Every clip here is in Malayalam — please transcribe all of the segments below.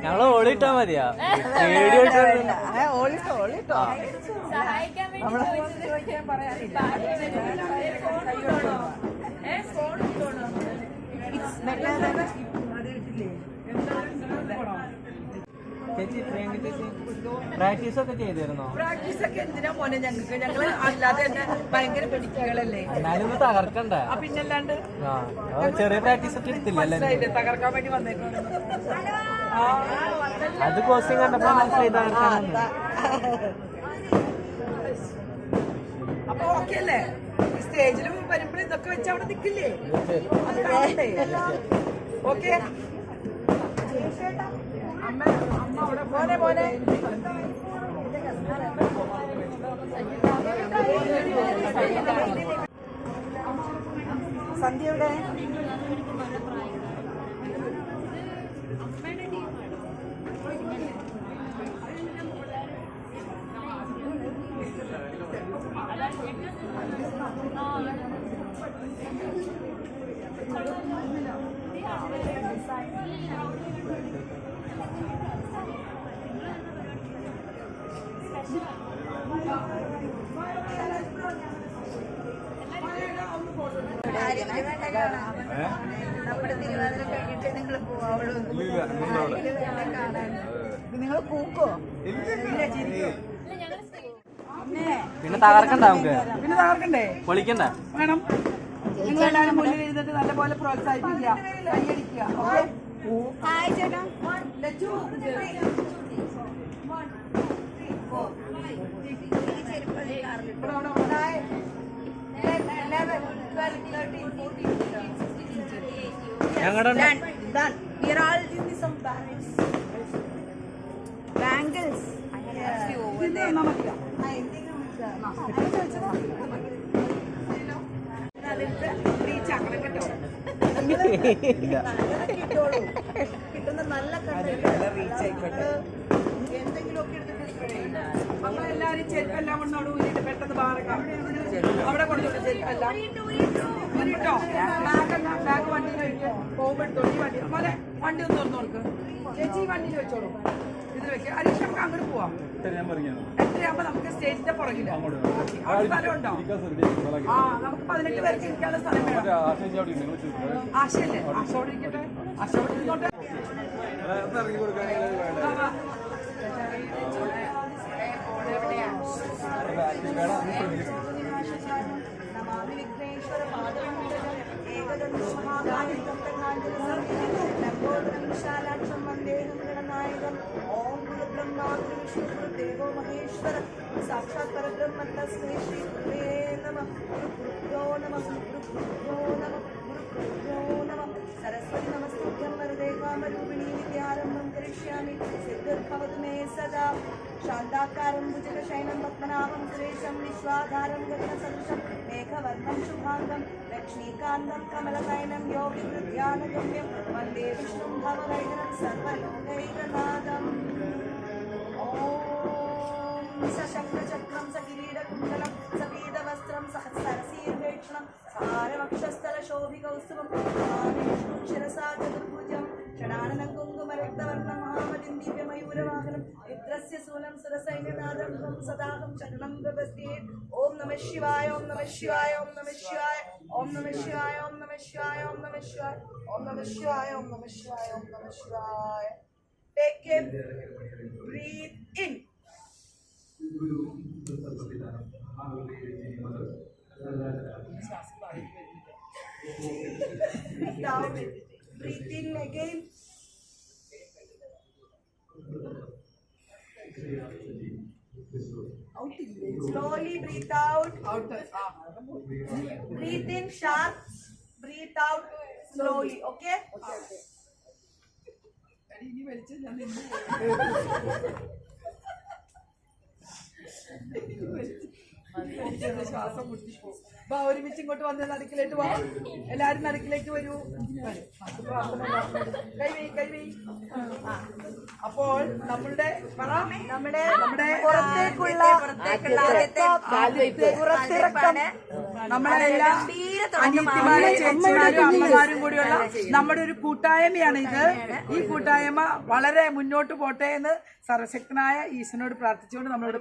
ഞങ്ങള് ഓളിട്ടാ മതിയാ വീഡിയോ ഓളിട്ടോ സഹായിക്കാൻ വേണ്ടി പറയാനില്ല. ചേച്ചി പ്രാക്ടീസ് ഒക്കെ ചെയ്തിരുന്നോ? പ്രാക്ടീസ് ഒക്കെ എന്തിനാ മോനെ ഞങ്ങൾക്ക്? ഞങ്ങള് അല്ലാതെ തന്നെ ഭയങ്കര പിടിക്കുകളല്ലേ. എന്നാലും തകർക്കണ്ടേ? പിന്നല്ലാണ്ട് ചെറിയ പ്രാക്ടീസ് ഒക്കെ എടുത്തില്ലല്ലേ? തകർക്കാൻ വേണ്ടി വന്നേക്കും. അത് കോസ്റ്റിംഗ് കണ്ടപ്പോ മനസ്സിലായി തകർക്കാണെന്ന്. അപ്പൊ ഓക്കെ അല്ലേ? സ്റ്റേജിൽ വരുമ്പോൾ ഇതൊക്കെ വെച്ച് അവിടെ നിൽക്കില്ലേ? അത് കാണണ്ടേ? ഓക്കെ അമ്മ അവിടെ പോലെ പോലെ സന്ധ്യയുടെ നമ്മുടെ തിരുവാതിര കഴിഞ്ഞിട്ട് നിങ്ങൾ പോവുള്ളൂ. നിങ്ങൾ കൂക്കോ? പിന്നെ തകർക്കണ്ട നമുക്ക്. പിന്നെ തകർക്കണ്ടേ? പൊളിക്കണ്ട വേണം. നിങ്ങൾ എല്ലാവരും മുന്നിൽ ഇരുന്നിട്ട് നല്ലപോലെ പ്രോത്സാഹിപ്പിക്കുക, കൈയടിക്കുക. ഞങ്ങളുടെ ബാംഗിൾസ് കിട്ടുന്ന നല്ല എന്തെങ്കിലുമൊക്കെ നമ്മളെല്ലാരും ചെരുപ്പെല്ലാം കൊണ്ടോട് ഊരിട്ട് പെട്ടെന്ന് പാറക്കാം. അവിടെ കൊണ്ടുപോയി ചെരുപ്പെല്ലാം ഊരിട്ടോ. ബാഗ് വണ്ടി കഴിക്കുക പോകുമ്പോഴത്തോ ഈ വണ്ടി പോലെ വണ്ടി ഒന്ന് തുറന്നു കൊടുക്കുക. ചേച്ചി ഈ വണ്ടിയിൽ വെച്ചോളൂ. ഇത് വെക്കുക. അരീഷ് നമുക്ക് അങ്ങോട്ട് പോവാം. എത്രയാകുമ്പോ നമുക്ക് സ്റ്റേജിന്റെ പുറകില്ല അവിടെ സ്ഥലം ഉണ്ടോ? ആ നമുക്ക് 18 പേർക്ക് ഇരിക്കാനുള്ള സ്ഥലം വേണം. ആശയല്ലേ? ആശയോടെ ഇരിക്കട്ടെ. ആശയോടെ ഇരുന്നോട്ടെ. देवो महेश्वर साक्षात् परब्रह्म तस्मै श्री गुरुवे नमः. गुरुभ्यो नमः. गुरुभ्यो नमः. गुरुभ्यो नमः. सरस्वती नमस्तुभ्यं वरदे कामरूपिणी विद्यारम्भं करिष्यामि. सिद्धिर्भवतु मे सदा. शान्ताकारं भुजगशयनं पद्मनाभं सुरेशं विश्वाधारं गगनसदृशं मेघवर्णं शुभाङ्गं लक्ष्मीकान्तं कमलनयनं योगिहृद्यानगम्यं वन्दे विष्णुं भववैदनं सर्वलोकैकनाथम्. सशङ्खचक्रं सकिरीटकुण्डलं सपीतवस्त्रं सहस्रशीर्वेक्षणं सारवक्षस्थलशोभिकौस्तुभं विष्णुं शिरसा चतुर्भुजं षडाननं कुङ्कुमरक्तवर्णं महामतिं दिव्यमयूरवाहनं रुद्रस्य सूलं सुरसैन्यनादं सदाहं शरणं प्रपद्ये. ॐ नमः शिवाय. ॐ नमः शिवाय. ॐ नमः शिवाय. ॐ नमः शिवाय. ॐ नमः शिवाय. ॐ नमः शिवाय. ॐ नमः शिवाय. ॐ नमः शिवाय. ॐ नमः शिवाय. Take it. Breathe in. Down. Breathe in again. Slowly breathe out. Breathe in sharp. Breathe out slowly. Okay? ശ്വാസം മുട്ടിപ്പോ. വാ, ഒരുമിച്ച് ഇങ്ങോട്ട് വന്ന് നടുക്കിലേക്ക് വാ. എല്ലാരും നടുക്കിലേക്ക് വരൂ. കൈവൈ. അപ്പോൾ നമ്മുടെ പുറത്തേക്കുള്ള നമ്മളെല്ലാം അനിയത്തിമാരും ചേച്ചിമാരും അമ്മമാരും കൂടിയുള്ള നമ്മുടെ ഒരു കൂട്ടായ്മയാണ് ഇത്. ഈ കൂട്ടായ്മ വളരെ മുന്നോട്ട് പോട്ടെ എന്ന് സർവശക്തനായ ഈശ്വരനോട് പ്രാർത്ഥിച്ചുകൊണ്ട് നമ്മളോട്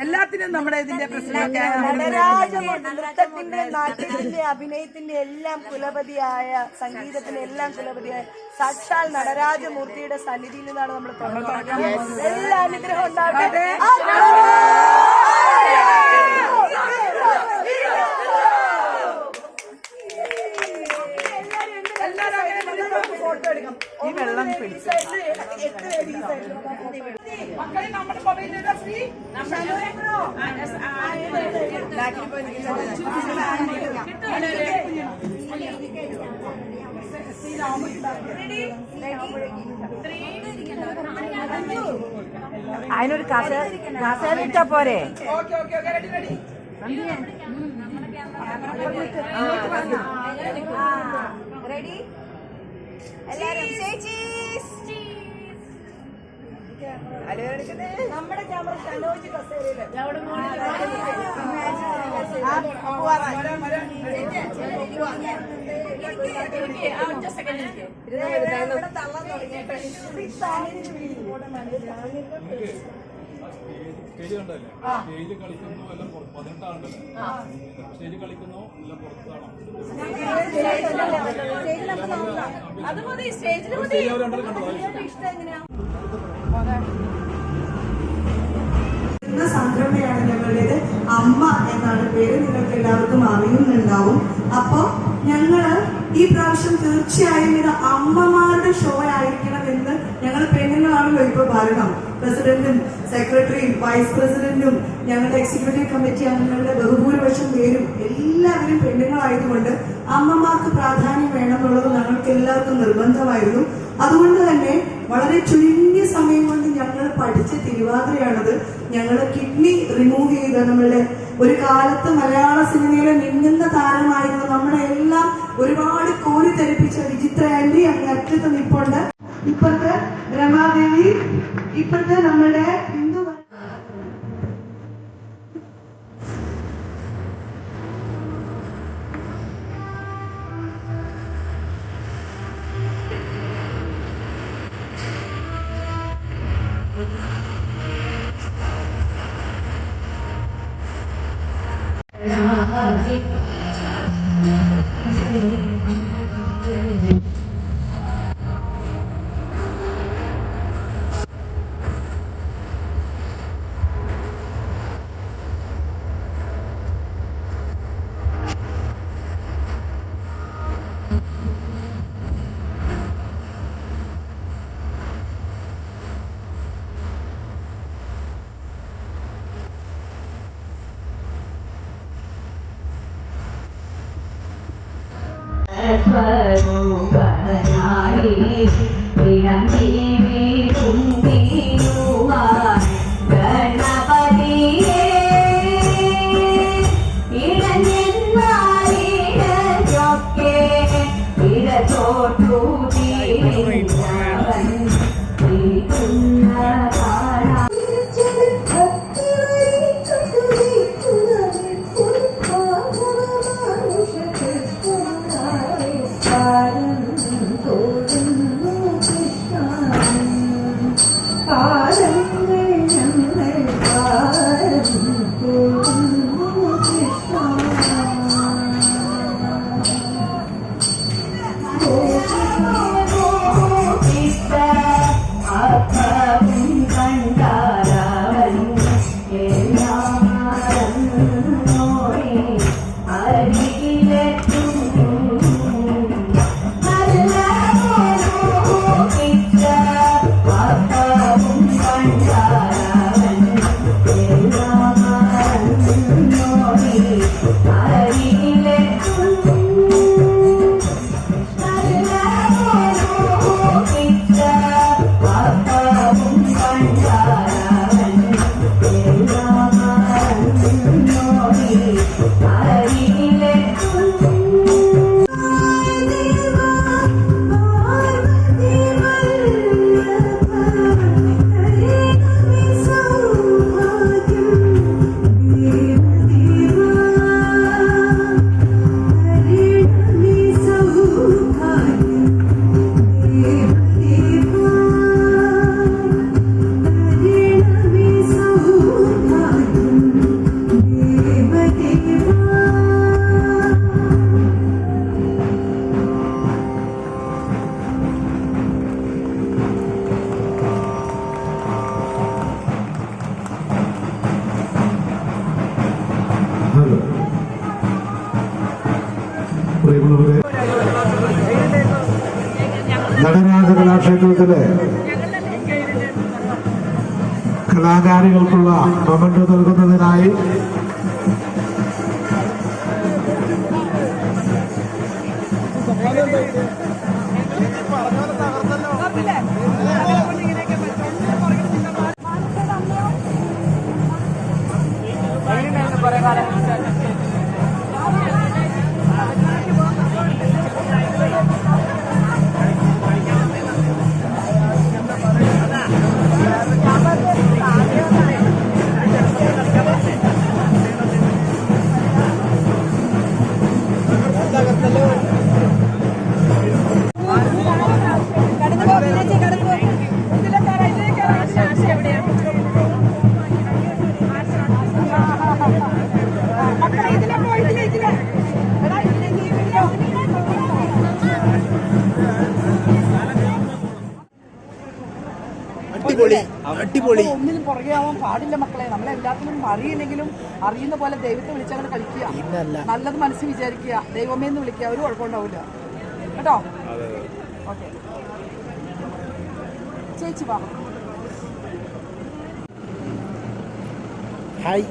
എല്ലാത്തിനും നമ്മുടെ ഇതിന്റെ നൃത്തത്തിന്റെ നാട്യത്തിന്റെ അഭിനയത്തിന്റെ എല്ലാം കുലപതിയായ സംഗീതത്തിന്റെ എല്ലാം കുലപതിയായ സാക്ഷാൽ നടരാജമൂർത്തിയുടെ സന്നിധിയിൽ നിന്നാണ് നമ്മൾ തുടങ്ങുന്നത്. എല്ലാ അനുഗ്രഹം ഉണ്ടാകട്ടെ. ഫോട്ടോ എടുക്കാം. ഈ വെള്ളം മക്കളെ നമ്മുടെ മൊബൈലിലുള്ള ഫ്രീ അതിനൊരു കസേര ഇട്ടാ പോരെ? ഓക്കെ റെഡി റെഡി എല്ലാരും നമ്മുടെ ക്യാമറ സനോജ് കസേരയില് തള്ളാൻ തുടങ്ങിയിട്ട് സ്റ്റേജ് കണ്ടല്ലേ? സ്റ്റേജ് കളിക്കുന്നു എല്ലാം 18 ആളുണ്ടല്ലോ. സ്റ്റേജ് കളിക്കുന്നു എല്ലാം പുറത്താണോ? അത് മതി, സ്റ്റേജിൽ മതി. സംരംഭയാണ് ഞങ്ങളുടേത്. അമ്മ എന്നാണ് പേര്, നിങ്ങൾക്ക് എല്ലാവർക്കും അറിയുന്നുണ്ടാവും. അപ്പൊ ഞങ്ങള് ഈ പ്രാവശ്യം തീർച്ചയായും ഇത് അമ്മമാരുടെ ഷോ ആയിരിക്കണം എന്ന് ഞങ്ങൾ പെണ്ണുങ്ങളാണല്ലോ ഇപ്പൊ ഭരണം. പ്രസിഡന്റും സെക്രട്ടറിയും വൈസ് പ്രസിഡന്റും ഞങ്ങളുടെ എക്സിക്യൂട്ടീവ് കമ്മിറ്റി അംഗങ്ങളുടെ ബഹുഭൂരിപക്ഷം പേരും എല്ലാവരും പെണ്ണുങ്ങളായതുകൊണ്ട് അമ്മമാർക്ക് പ്രാധാന്യം വേണമെന്നുള്ളത് ഞങ്ങൾക്ക് എല്ലാവർക്കും നിർബന്ധമായിരുന്നു. അതുകൊണ്ട് തന്നെ വളരെ ചുരുങ്ങിയ സമയം കൊണ്ട് ഞങ്ങൾ പഠിച്ച തിരുവാതിരയാണത്. ഞങ്ങൾ കിഡ്നി റിമൂവ് ചെയ്ത് നമ്മളുടെ ഒരു കാലത്ത് മലയാള സിനിമയിലെ മിന്നുന്ന താരമായിരുന്നു നമ്മളെ എല്ലാം ഒരുപാട് കോരിത്തെരിപ്പിച്ച വിചിത്ര ആന്റി അങ്ങനെ അറ്റത്ത് നിപ്പുണ്ട്. ഇപ്പത്തെ രമാദേവി, ഇപ്പത്തെ നമ്മളുടെ ഹിന്ദു ക്ഷേത്രത്തിലെ കലാകാരികൾക്കുള്ള മൊമെന്റ് നൽകുന്നതിനായി അടിപൊളി. ഒന്നിനും പുറകെ ആവാൻ പാടില്ല മക്കളെ. നമ്മളെല്ലാത്തിനും അറിയില്ലെങ്കിലും അറിയുന്ന പോലെ ദൈവത്തെ വിളിച്ചങ്ങനെ കളിക്കുക. നല്ലത് മനസ്സിൽ വിചാരിക്കുക, ദൈവമേ എന്ന് വിളിക്കുക. ഒരു കുഴപ്പമുണ്ടാവില്ല കേട്ടോ. ഓക്കെ ചേച്ചി വാ. ഹായ്.